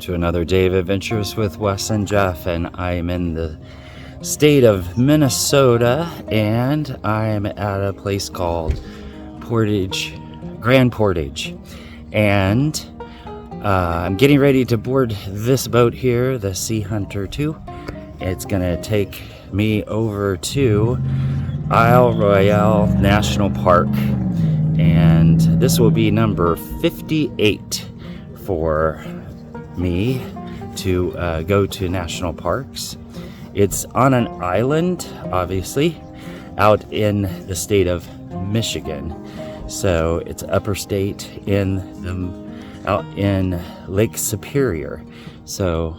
to another day of adventures with Wes and Jeff, and I am in the state of Minnesota, and I am at a place called Grand Portage, and I'm getting ready to board this boat here, the Sea Hunter 2. It's gonna take me over to Isle Royale National Park, and this will be number 58 for me to go to national parks. It's on an island, obviously, out in the state of Michigan. So it's upper state out in Lake Superior. So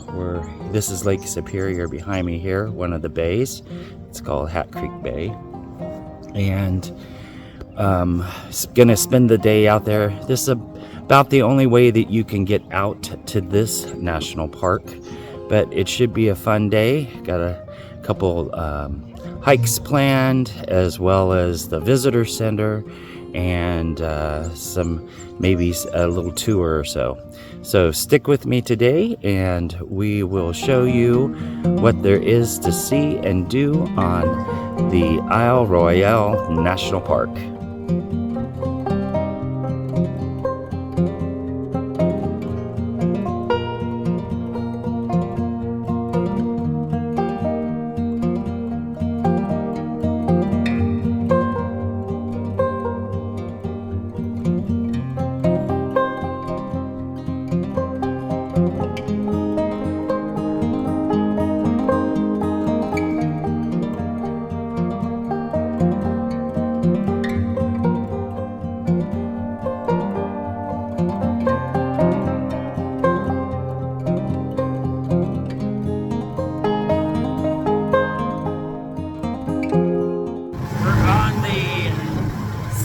this is Lake Superior behind me here, one of the bays. It's called Hat Creek Bay. And gonna spend the day out there. This is about the only way that you can get out to this national park, but it should be a fun day. Got a couple hikes planned, as well as the visitor center and maybe a little tour or so. So stick with me today, and we will show you what there is to see and do on the Isle Royale National Park.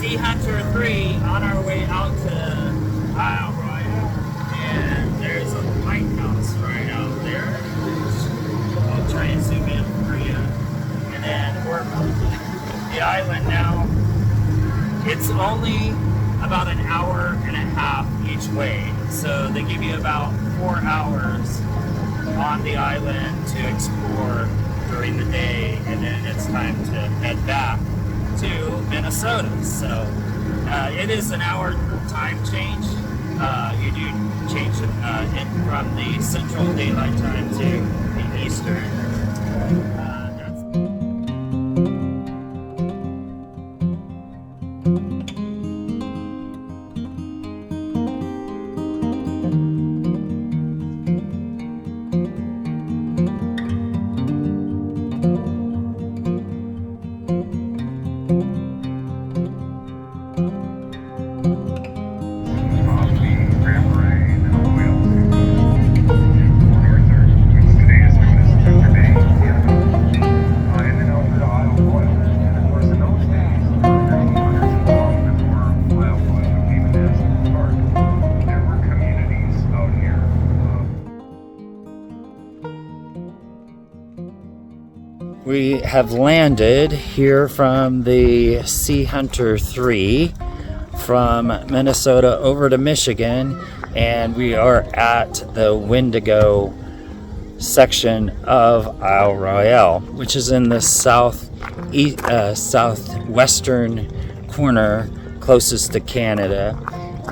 Sea Hunter 3 on our way out to Isle Royale, and there's a lighthouse right out there. I'll try and zoom in for you. And then we're on the island now. It's only about an hour and a half each way, so they give you about 4 hours on the island to explore during the day, and then it's time to head back to Minnesota. So it is an hour time change. You do change it from the Central Daylight Time to the Eastern. We have landed here from the Sea Hunter 3 from Minnesota over to Michigan, and we are at the Windigo section of Isle Royale, which is in the southwestern corner closest to Canada.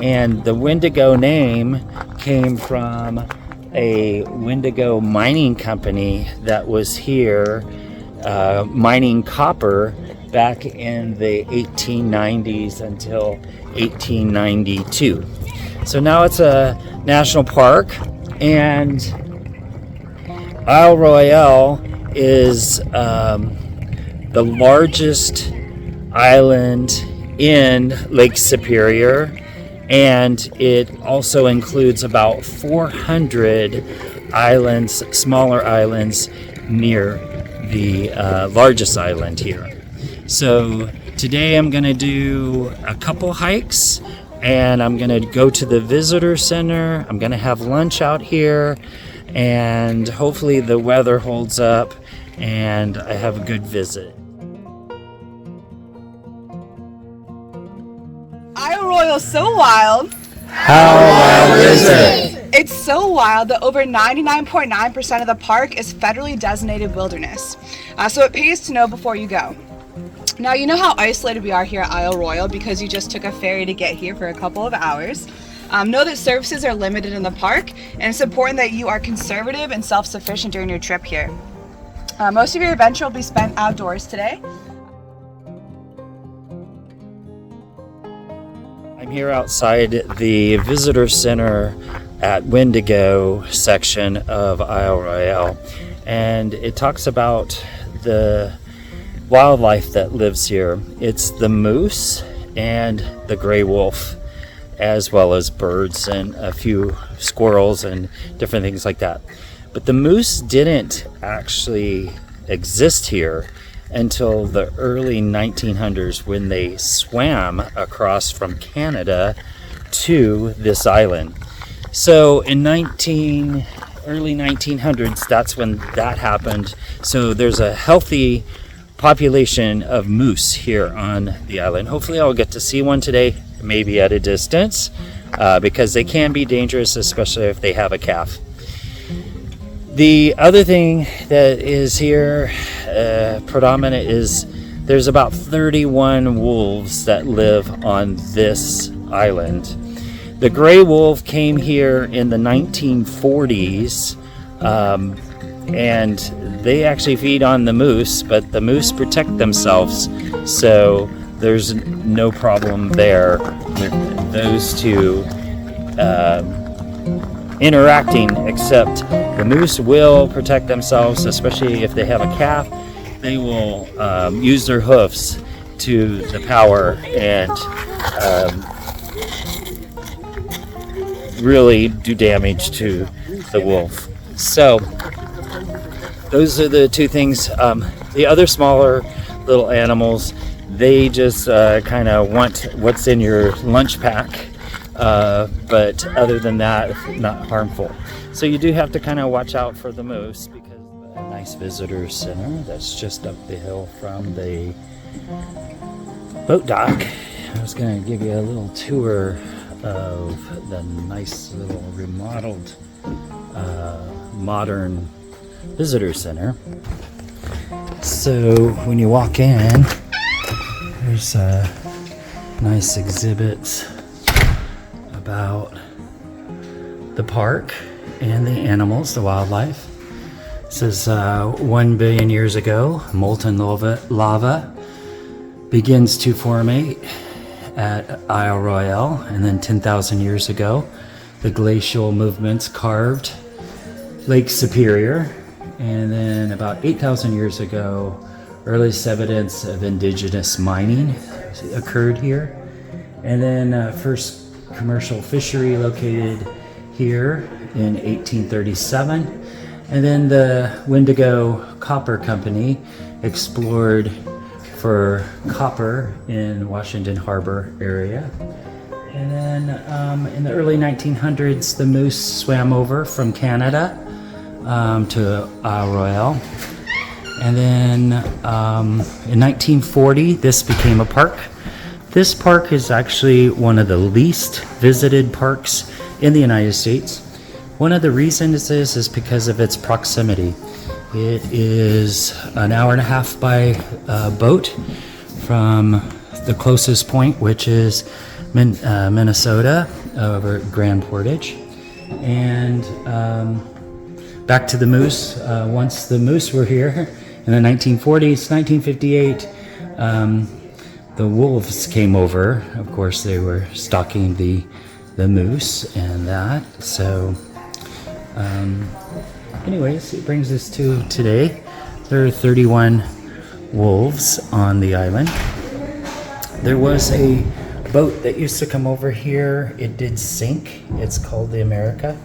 And the Windigo name came from a Windigo mining company that was here mining copper back in the 1890s until 1892. So now it's a national park, and Isle Royale is the largest island in Lake Superior, and it also includes about 400 islands, smaller islands, near the largest island here. So today I'm going to do a couple hikes, and I'm going to go to the visitor center. I'm going to have lunch out here, and hopefully the weather holds up and I have a good visit. Isle Royale's so wild. How wild is it? It's so wild that over 99.9% of the park is federally designated wilderness. So it pays to know before you go. Now, you know how isolated we are here at Isle Royale because you just took a ferry to get here for a couple of hours. Know that services are limited in the park, and it's important that you are conservative and self-sufficient during your trip here. Most of your adventure will be spent outdoors today. I'm here outside the visitor center at Windigo section of Isle Royale, and it talks about the wildlife that lives here. It's the moose and the gray wolf, as well as birds and a few squirrels and different things like that. But the moose didn't actually exist here until the early 1900s, when they swam across from Canada to this island. So in early 1900s, that's when that happened. So there's a healthy population of moose here on the island. Hopefully I'll get to see one today, maybe at a distance, because they can be dangerous, especially if they have a calf. The other thing that is here predominant is there's about 31 wolves that live on this island. The gray wolf came here in the 1940s, and they actually feed on the moose, but the moose protect themselves, so there's no problem there with those two interacting, except the moose will protect themselves, especially if they have a calf. They will use their hoofs to the power and really do damage to the wolf. So those are the two things. The other smaller little animals, they just kind of want what's in your lunch pack, but other than that, not harmful. So you do have to kind of watch out for the moose, because a nice visitor center that's just up the hill from the boat dock. I was going to give you a little tour of the nice little remodeled modern visitor center. So when you walk in, there's nice exhibits about the park and the animals, the wildlife. It says 1 billion years ago, molten lava begins to formate at Isle Royale, and then 10,000 years ago, the glacial movements carved Lake Superior, and then about 8,000 years ago, earliest evidence of indigenous mining occurred here, and then first commercial fishery located here in 1837, and then the Windigo Copper Company explored for copper in Washington Harbor area. And then in the early 1900s, the moose swam over from Canada to Isle Royale. And then in 1940, this became a park. This park is actually one of the least visited parks in the United States. One of the reasons is because of its proximity. It is an hour and a half by boat from the closest point, which is Minnesota over Grand Portage. And back to the moose. Once the moose were here in the 1940s, 1958, the wolves came over. Of course, they were stalking the moose and that. So anyways, it brings us to today. There are 31 wolves on the island. There was a boat that used to come over here. It did sink. It's called the America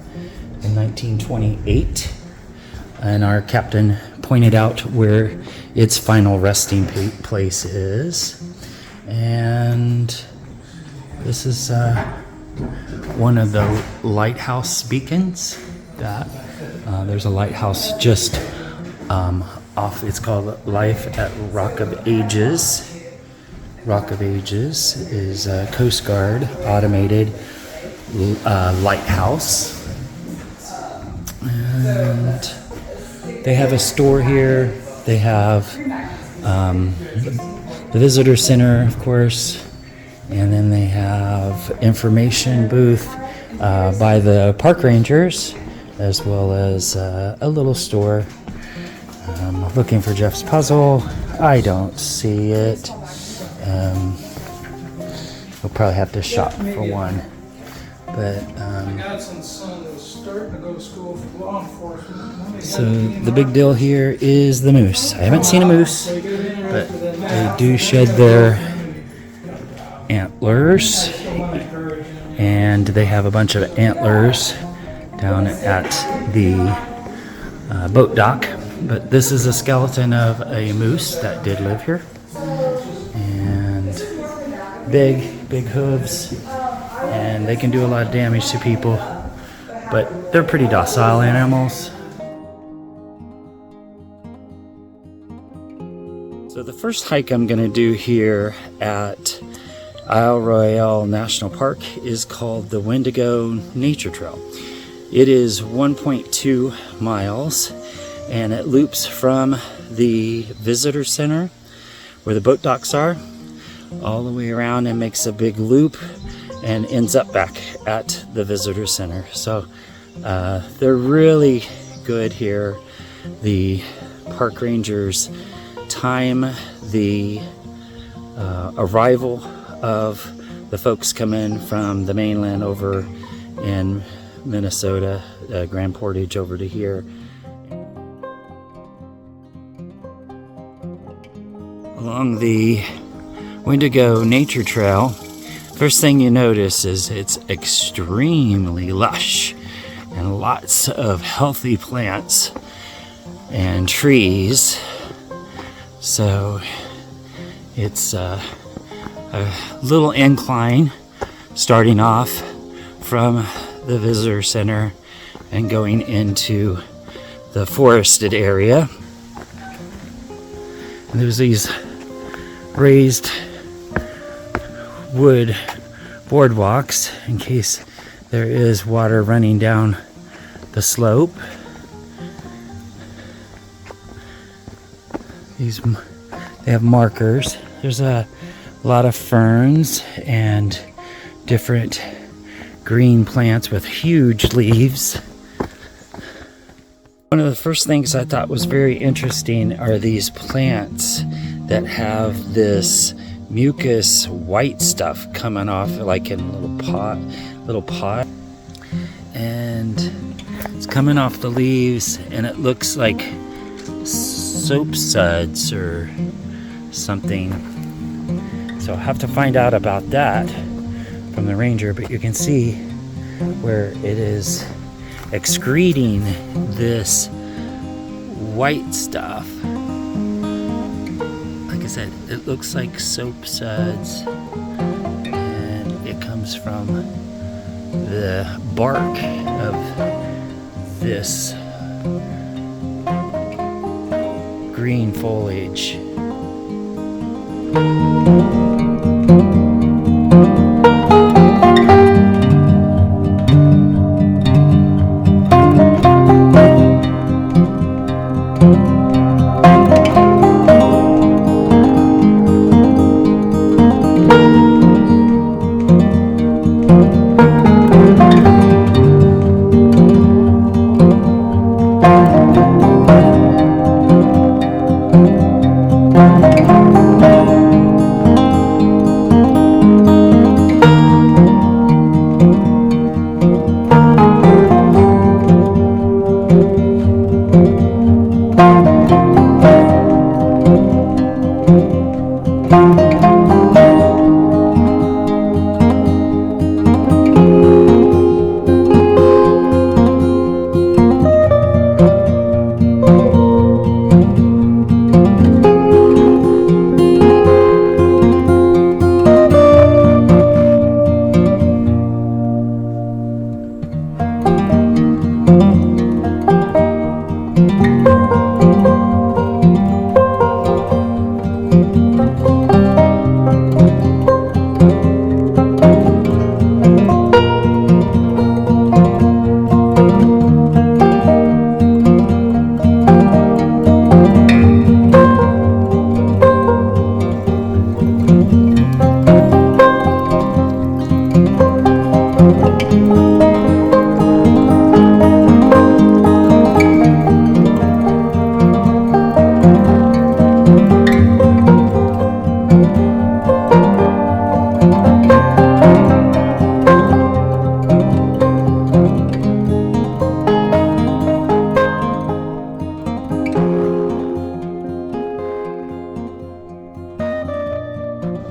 in 1928. And our captain pointed out where its final resting place is. And this is one of the lighthouse beacons. That there's a lighthouse just off. It's called Life at Rock of Ages. Rock of Ages is a Coast Guard automated lighthouse, And they have a store here. They have the visitor center, of course, and then they have information booth by the park rangers, as well as a little store. Looking for Jeff's puzzle. I don't see it. We'll probably have to shop for one. But so the big deal here is the moose. I haven't seen a moose, but they do shed their antlers, and they have a bunch of antlers down at the boat dock. But this is a skeleton of a moose that did live here, and big hooves, and they can do a lot of damage to people, but they're pretty docile animals. So the first hike I'm going to do here at Isle Royale National Park is called the Windigo Nature Trail. It is 1.2 miles, and it loops from the visitor center where the boat docks are all the way around and makes a big loop and ends up back at the visitor center. So they're really good here. The park rangers time the arrival of the folks come in from the mainland over in Minnesota, Grand Portage over to here. Along the Windigo Nature Trail, first thing you notice is it's extremely lush and lots of healthy plants and trees. So it's a little incline starting off from the visitor center and going into the forested area. And there's these raised wood boardwalks in case there is water running down the slope. They have markers. There's a lot of ferns and different green plants with huge leaves. One of the first things I thought was very interesting are these plants that have this mucus white stuff coming off, like in a little pot, and it's coming off the leaves, and it looks like soap suds or something. So I'll have to find out about that from the ranger, but you can see where it is excreting this white stuff. Like I said, it looks like soap suds, and it comes from the bark of this green foliage.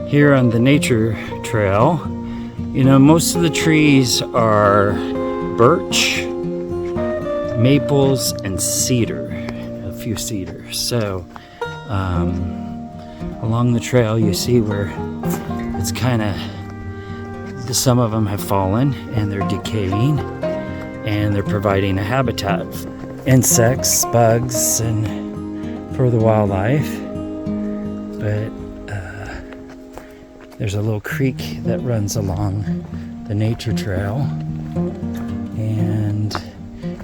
here on the nature trail. You know, most of the trees are birch, maples, and cedar, a few cedars. So along the trail you see where it's kind of, some of them have fallen and they're decaying, and they're providing a habitat for insects, bugs, and for the wildlife. But there's a little creek that runs along the nature trail, and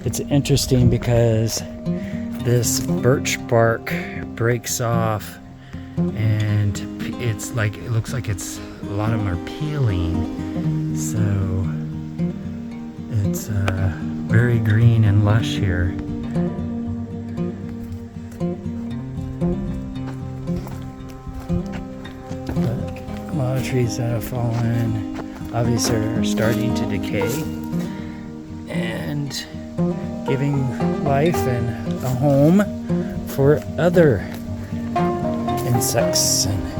it's interesting because this birch bark breaks off, and it's like, it looks like it's, a lot of them are peeling, so it's very green and lush here. A lot of trees that have fallen obviously are starting to decay and giving life and a home for other insects and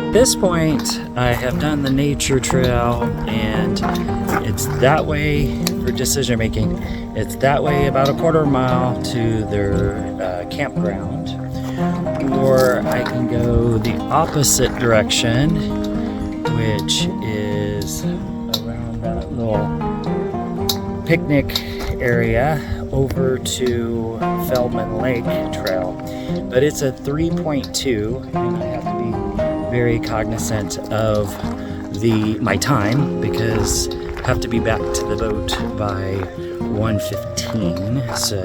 At this point, I have done the nature trail, and it's that way for decision making. It's that way about a quarter mile to their campground, or I can go the opposite direction, which is around that little picnic area over to Feldman Lake Trail. But it's a 3.2, and I have to be very cognizant of my time because I have to be back to the boat by 1:15, so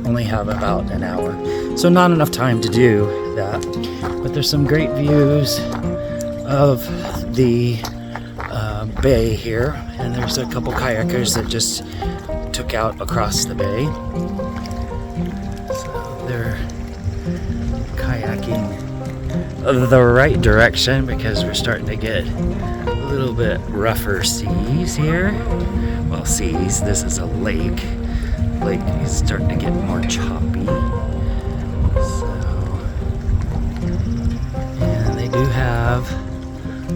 only have about an hour. So not enough time to do that, but there's some great views of the bay here, and there's a couple kayakers that just took out across the bay. So they're kayaking the right direction because we're starting to get a little bit rougher seas here. Well, seas, this is a lake. Lake is starting to get more choppy. So, and they do have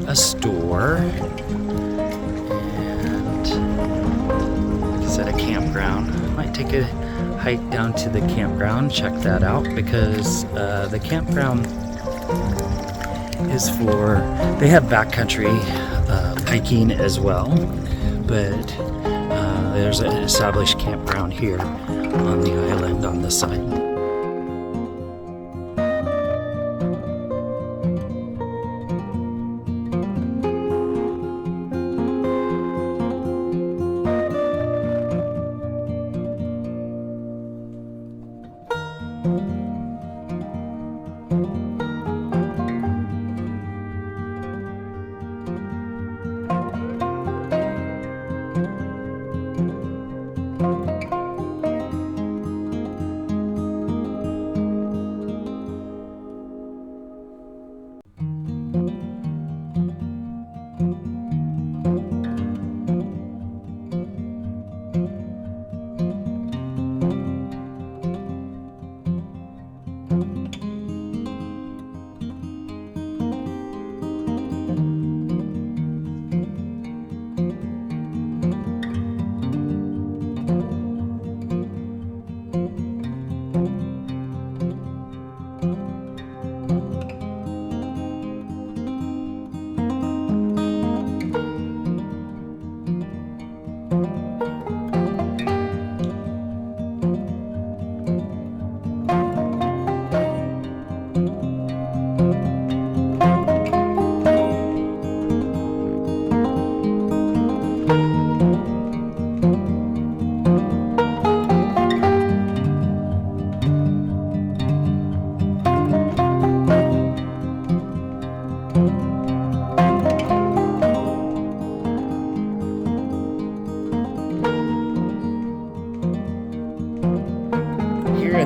a store and, like I said, a campground. Might take a hike down to the campground, check that out, because the campground is for, they have backcountry hiking as well, but there's an established campground here on the island on this side.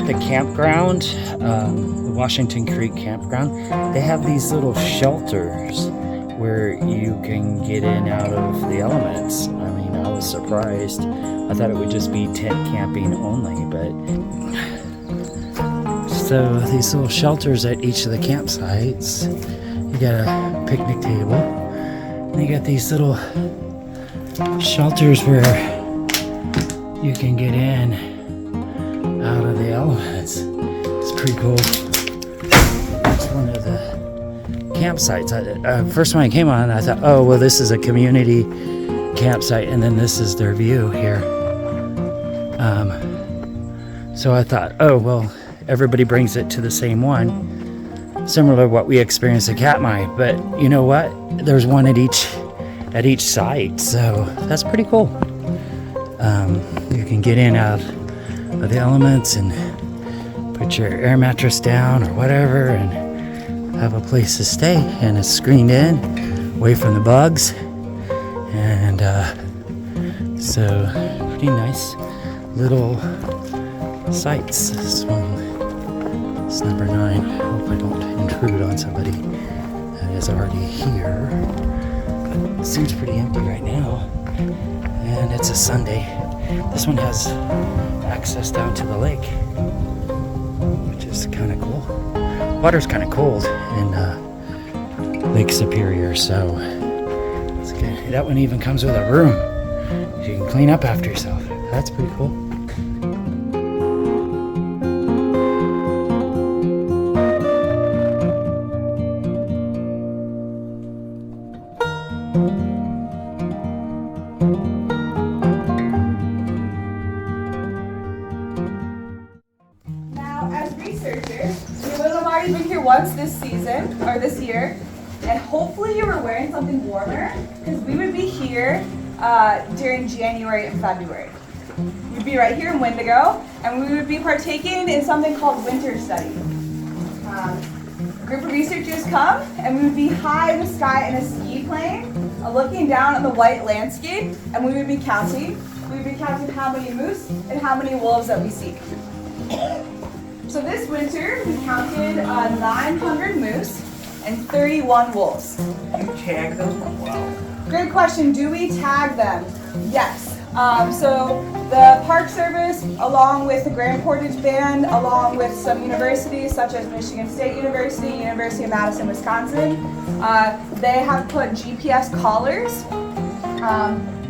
The campground, the Washington Creek campground, they have these little shelters where you can get in out of the elements. I mean, I was surprised. I thought it would just be tent camping only, but so these little shelters at each of the campsites. You got a picnic table, and you got these little shelters where you can get in out of the elements. It's pretty cool. It's one of the campsites. First when I came on, I thought, oh, well, this is a community campsite, and then this is their view here. So I thought, oh, well, everybody brings it to the same one, similar to what we experienced at Katmai. But you know what? There's one at each site, so that's pretty cool. You can get in out of the elements and put your air mattress down or whatever and have a place to stay, and it's screened in away from the bugs, and so pretty nice little sites. This one is number 9. I hope I don't intrude on somebody that is already here, but it seems pretty empty right now, and it's a Sunday. This one has access down to the lake, which is kind of cool. Water's kind of cold in Lake Superior, so it's good. That one even comes with a room. You can clean up after yourself. That's pretty cool. Now, as researchers, we would have already been here once this season, or this year, and hopefully you were wearing something warmer, because we would be here during January and February. We'd be right here in Windigo, and we would be partaking in something called winter study. A group of researchers come, and we would be high in the sky in a ski plane, looking down on the white landscape, and we would be counting. We would be counting how many moose and how many wolves that we see. So this winter, we counted 900 moose and 31 wolves. You tag them? Wow. Great question. Do we tag them? Yes. So the Park Service, along with the Grand Portage Band, along with some universities such as Michigan State University, University of Madison, Wisconsin, they have put GPS collars.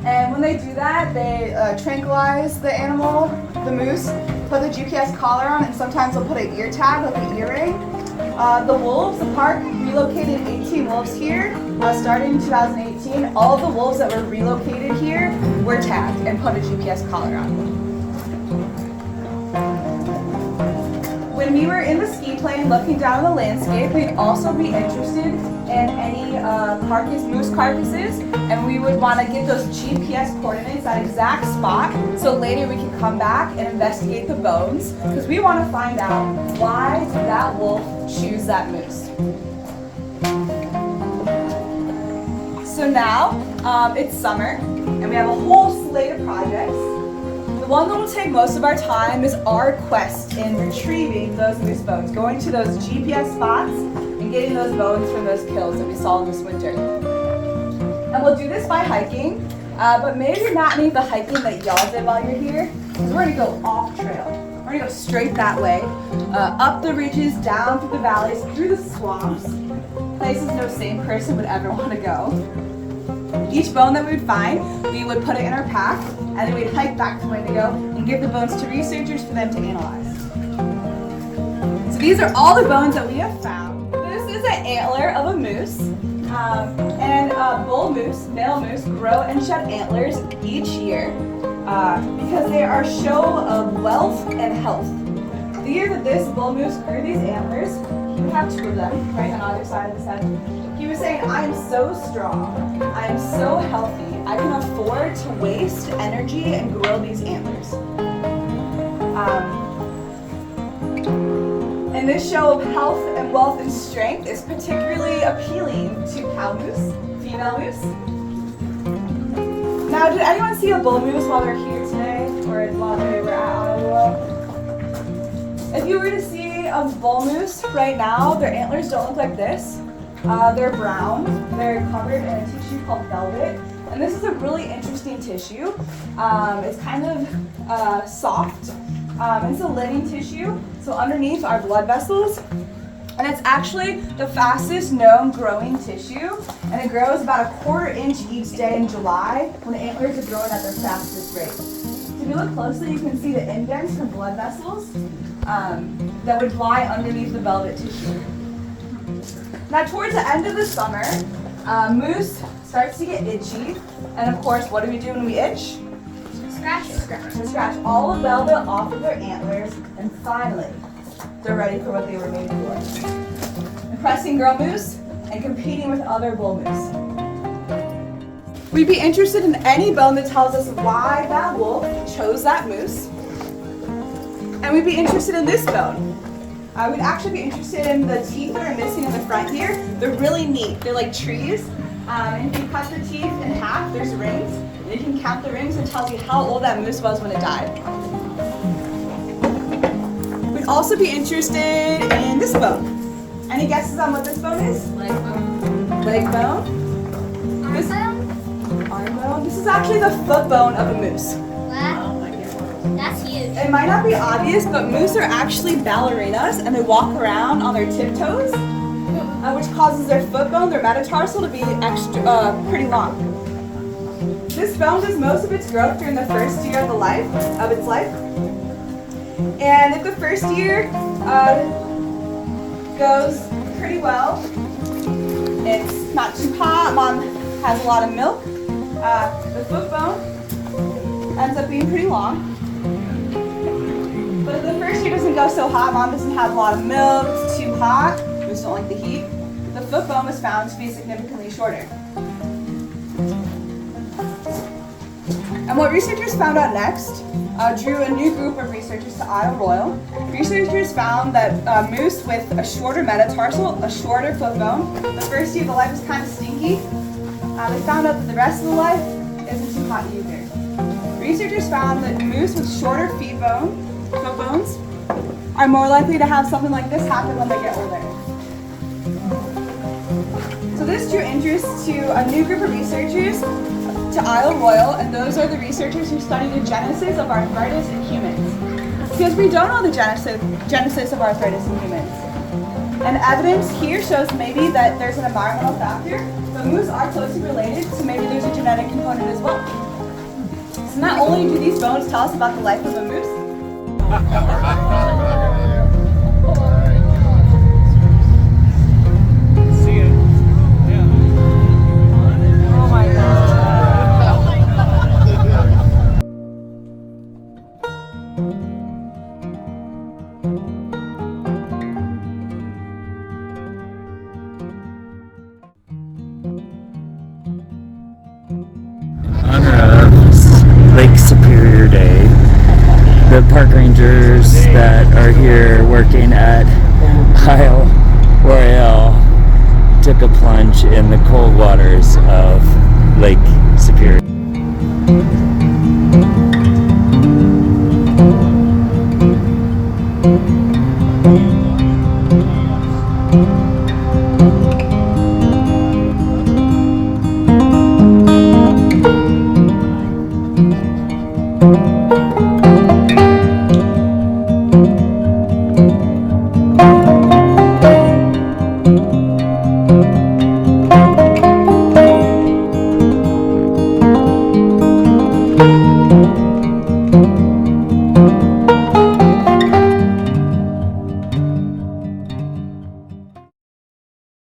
And when they do that, they tranquilize the animal, the moose, put the GPS collar on, and sometimes they'll put an ear tag, like an earring. The wolves, the park relocated 18 wolves here starting in 2018. All of the wolves that were relocated here were tagged and put a GPS collar on. When we were in the ski plane looking down the landscape, we'd also be interested in any moose carcasses, and we would want to get those GPS coordinates, that exact spot, so later we can come back and investigate the bones, because we want to find out why did that wolf choose that moose. So now, it's summer, and we have a whole slate of projects. The one that will take most of our time is our quest in retrieving those moose bones, going to those GPS spots and getting those bones from those kills that we saw this winter. And we'll do this by hiking, but maybe not any of the hiking that y'all did while you're here, because we're gonna go off trail. We're gonna go straight that way, up the ridges, down through the valleys, through the swamps, places no sane person would ever want to go. Each bone that we would find, we would put it in our pack, and then we'd hike back to Windigo and give the bones to researchers for them to analyze. So these are all the bones that we have found. This is an antler of a moose, and bull moose, male moose, grow and shed antlers each year because they are a show of wealth and health. The year that this bull moose grew these antlers, he would have two of them right on either side of his head. He was saying, I am so strong, I am so healthy, I can afford to waste energy and grow these antlers. And this show of health and wealth and strength is particularly appealing to cow moose, female moose. Now, did anyone see a bull moose while they're here today, or while they were at Isle Royale? If you were to see a bull moose right now, their antlers don't look like this. They're brown, they're covered in a tissue called velvet, and this is a really interesting tissue. It's kind of soft, it's a living tissue, so underneath are blood vessels, and it's actually the fastest known growing tissue, and it grows about a 1/4 inch each day in July when the antlers are growing at their fastest rate. So if you look closely, you can see the indents from blood vessels that would lie underneath the velvet tissue. Now towards the end of the summer, moose starts to get itchy, and of course, what do we do when we itch? Scratch. We scratch all the velvet off of their antlers, and finally, they're ready for what they were made for. Impressing girl moose and competing with other bull moose. We'd be interested in any bone that tells us why that wolf chose that moose, and we'd be interested in this bone. We'd actually be interested in the teeth that are missing in the front here. They're really neat. They're like trees. And if you cut the teeth in half, there's rings. And you can count the rings and tell you how old that moose was when it died. We'd also be interested in this bone. Any guesses on what this bone is? Leg bone. Leg bone. Arm bone. This is actually the foot bone of a moose. Wow. That's huge. It might not be obvious, but moose are actually ballerinas, and they walk around on their tiptoes. which causes their foot bone, their metatarsal, to be pretty long. This bone does most of its growth during the first year of its life. And if the first year goes pretty well, it's not too hot, mom has a lot of milk, the foot bone ends up being pretty long. But if the first year doesn't go so hot, mom doesn't have a lot of milk, it's too hot, we just don't like the heat, the foot bone is found to be significantly shorter. And what researchers found out next drew a new group of researchers to Isle Royale. Researchers found that moose with a shorter metatarsal, a shorter foot bone, the first year of the life is kind of stinky. They found out that the rest of the life isn't too hot either. Researchers found that moose with shorter foot bones, are more likely to have something like this happen when they get older. So this drew interest to a new group of researchers to Isle Royale, and those are the researchers who study the genesis of arthritis in humans. Because we don't know the genesis of arthritis in humans. And evidence here shows maybe that there's an environmental factor, but moose are closely related, so maybe there's a genetic component as well. So not only do these bones tell us about the life of a moose, Lake Superior Day. The park rangers that are here working at Isle Royale took a plunge in the cold waters of Lake Superior.